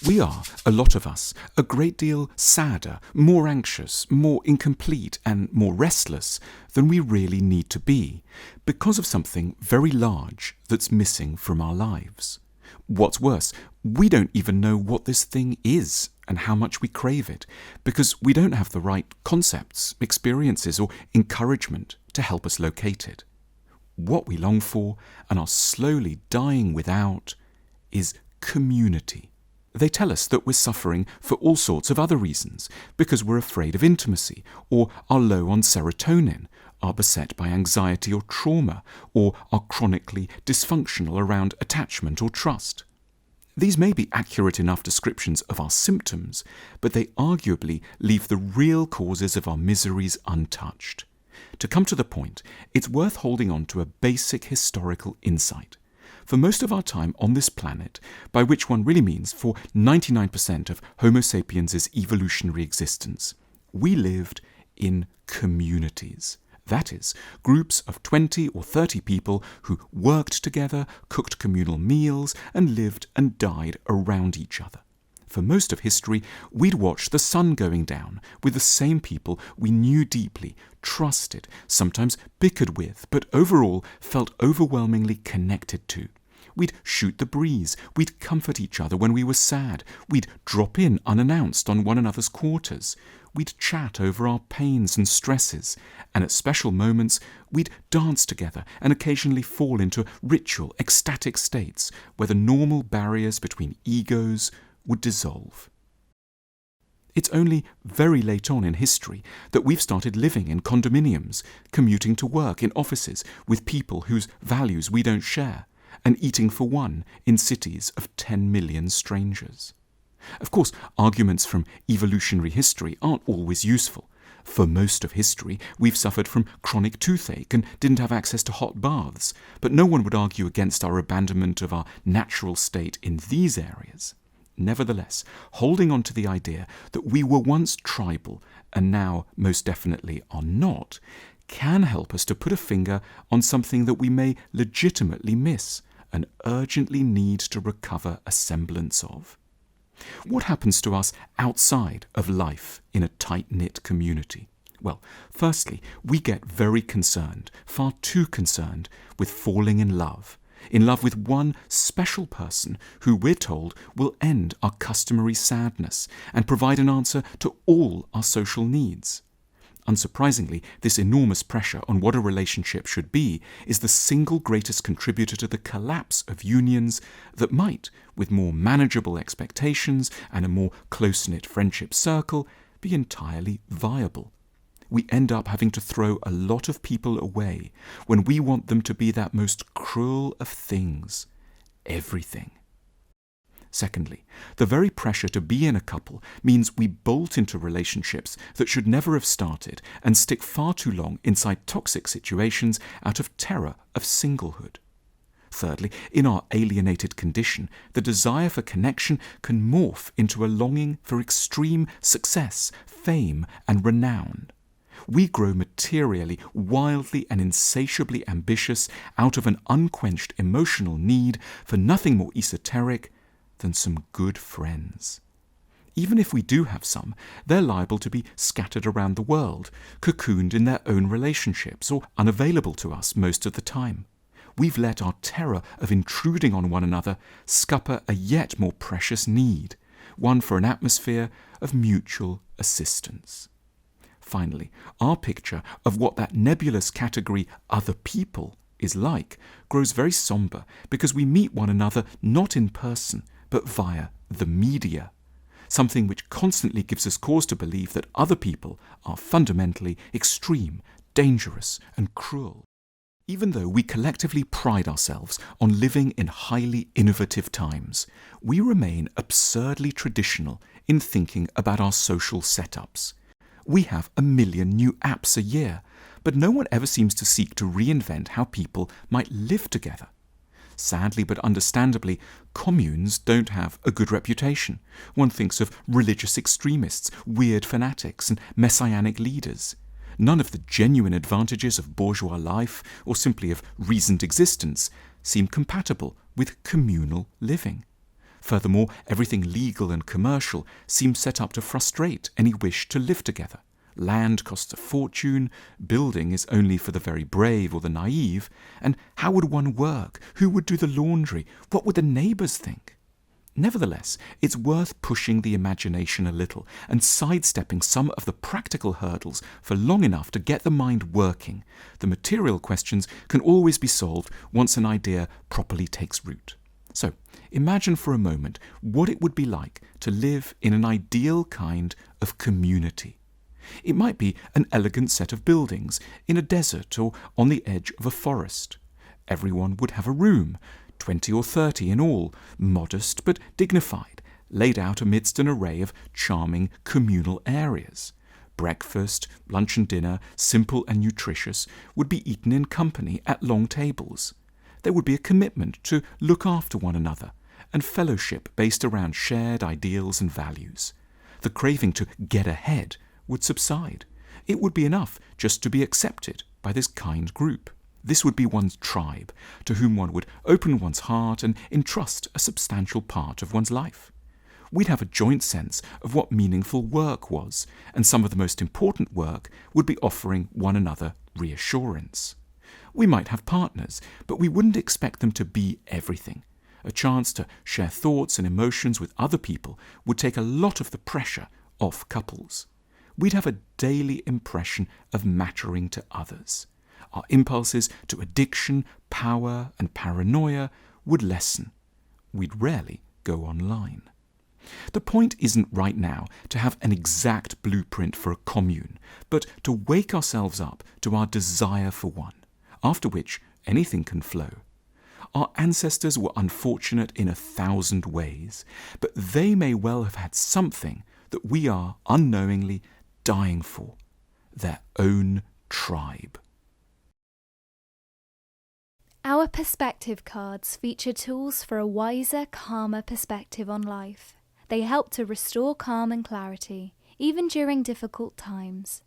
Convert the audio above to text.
We are, a lot of us, a great deal sadder, more anxious, more incomplete and more restless than we really need to be because of something very large that's missing from our lives. What's worse, we don't even know what this thing is and how much we crave it because we don't have the right concepts, experiences or encouragement to help us locate it. What we long for and are slowly dying without is community. They tell us that we're suffering for all sorts of other reasons, because we're afraid of intimacy, or are low on serotonin, are beset by anxiety or trauma, or are chronically dysfunctional around attachment or trust. These may be accurate enough descriptions of our symptoms, but they arguably leave the real causes of our miseries untouched. To come to the point, it's worth holding on to a basic historical insight. For most of our time on this planet, by which one really means for 99% of Homo sapiens' evolutionary existence, we lived in communities. That is, groups of 20 or 30 people who worked together, cooked communal meals, and lived and died around each other. For most of history, we'd watched the sun going down with the same people we knew deeply, trusted, sometimes bickered with, but overall felt overwhelmingly connected to. We'd shoot the breeze, we'd comfort each other when we were sad, we'd drop in unannounced on one another's quarters, we'd chat over our pains and stresses, and at special moments we'd dance together and occasionally fall into ritual, ecstatic states where the normal barriers between egos would dissolve. It's only very late on in history that we've started living in condominiums, commuting to work in offices with people whose values we don't share, and eating for one in cities of 10 million strangers. Of course, arguments from evolutionary history aren't always useful. For most of history, we've suffered from chronic toothache and didn't have access to hot baths, but no one would argue against our abandonment of our natural state in these areas. Nevertheless, holding on to the idea that we were once tribal and now most definitely are not, can help us to put a finger on something that we may legitimately miss and urgently need to recover a semblance of. What happens to us outside of life in a tight-knit community? Well, firstly, we get very concerned, far too concerned, with falling in love with one special person who we're told will end our customary sadness and provide an answer to all our social needs. Unsurprisingly, this enormous pressure on what a relationship should be is the single greatest contributor to the collapse of unions that might, with more manageable expectations and a more close-knit friendship circle, be entirely viable. We end up having to throw a lot of people away when we want them to be that most cruel of things, everything. Secondly, the very pressure to be in a couple means we bolt into relationships that should never have started and stick far too long inside toxic situations out of terror of singlehood. Thirdly, in our alienated condition, the desire for connection can morph into a longing for extreme success, fame, and renown. We grow materially, wildly and insatiably ambitious out of an unquenched emotional need for nothing more esoteric than some good friends. Even if we do have some, they're liable to be scattered around the world, cocooned in their own relationships, or unavailable to us most of the time. We've let our terror of intruding on one another scupper a yet more precious need, one for an atmosphere of mutual assistance. Finally, our picture of what that nebulous category other people is like grows very somber because we meet one another not in person, but via the media, something which constantly gives us cause to believe that other people are fundamentally extreme, dangerous, and cruel. Even though we collectively pride ourselves on living in highly innovative times, we remain absurdly traditional in thinking about our social setups. We have 1 million new apps a year, but no one ever seems to seek to reinvent how people might live together. Sadly but understandably, communes don't have a good reputation. One thinks of religious extremists, weird fanatics, and messianic leaders. None of the genuine advantages of bourgeois life, or simply of reasoned existence, seem compatible with communal living. Furthermore, everything legal and commercial seems set up to frustrate any wish to live together. Land costs a fortune, building is only for the very brave or the naive, and how would one work? Who would do the laundry? What would the neighbours think? Nevertheless, it's worth pushing the imagination a little and sidestepping some of the practical hurdles for long enough to get the mind working. The material questions can always be solved once an idea properly takes root. So, imagine for a moment what it would be like to live in an ideal kind of community. It might be an elegant set of buildings in a desert or on the edge of a forest. Everyone would have a room, 20 or 30 in all, modest but dignified, laid out amidst an array of charming communal areas. Breakfast, lunch and dinner, simple and nutritious, would be eaten in company at long tables. There would be a commitment to look after one another, and fellowship based around shared ideals and values. The craving to get ahead would subside. It would be enough just to be accepted by this kind group. This would be one's tribe, to whom one would open one's heart and entrust a substantial part of one's life. We'd have a joint sense of what meaningful work was, and some of the most important work would be offering one another reassurance. We might have partners, but we wouldn't expect them to be everything. A chance to share thoughts and emotions with other people would take a lot of the pressure off couples. We'd have a daily impression of mattering to others. Our impulses to addiction, power, and paranoia would lessen. We'd rarely go online. The point isn't right now to have an exact blueprint for a commune, but to wake ourselves up to our desire for one, after which anything can flow. Our ancestors were unfortunate in 1,000 ways, but they may well have had something that we are unknowingly dying for, their own tribe. Our perspective cards feature tools for a wiser, calmer perspective on life. They help to restore calm and clarity, even during difficult times.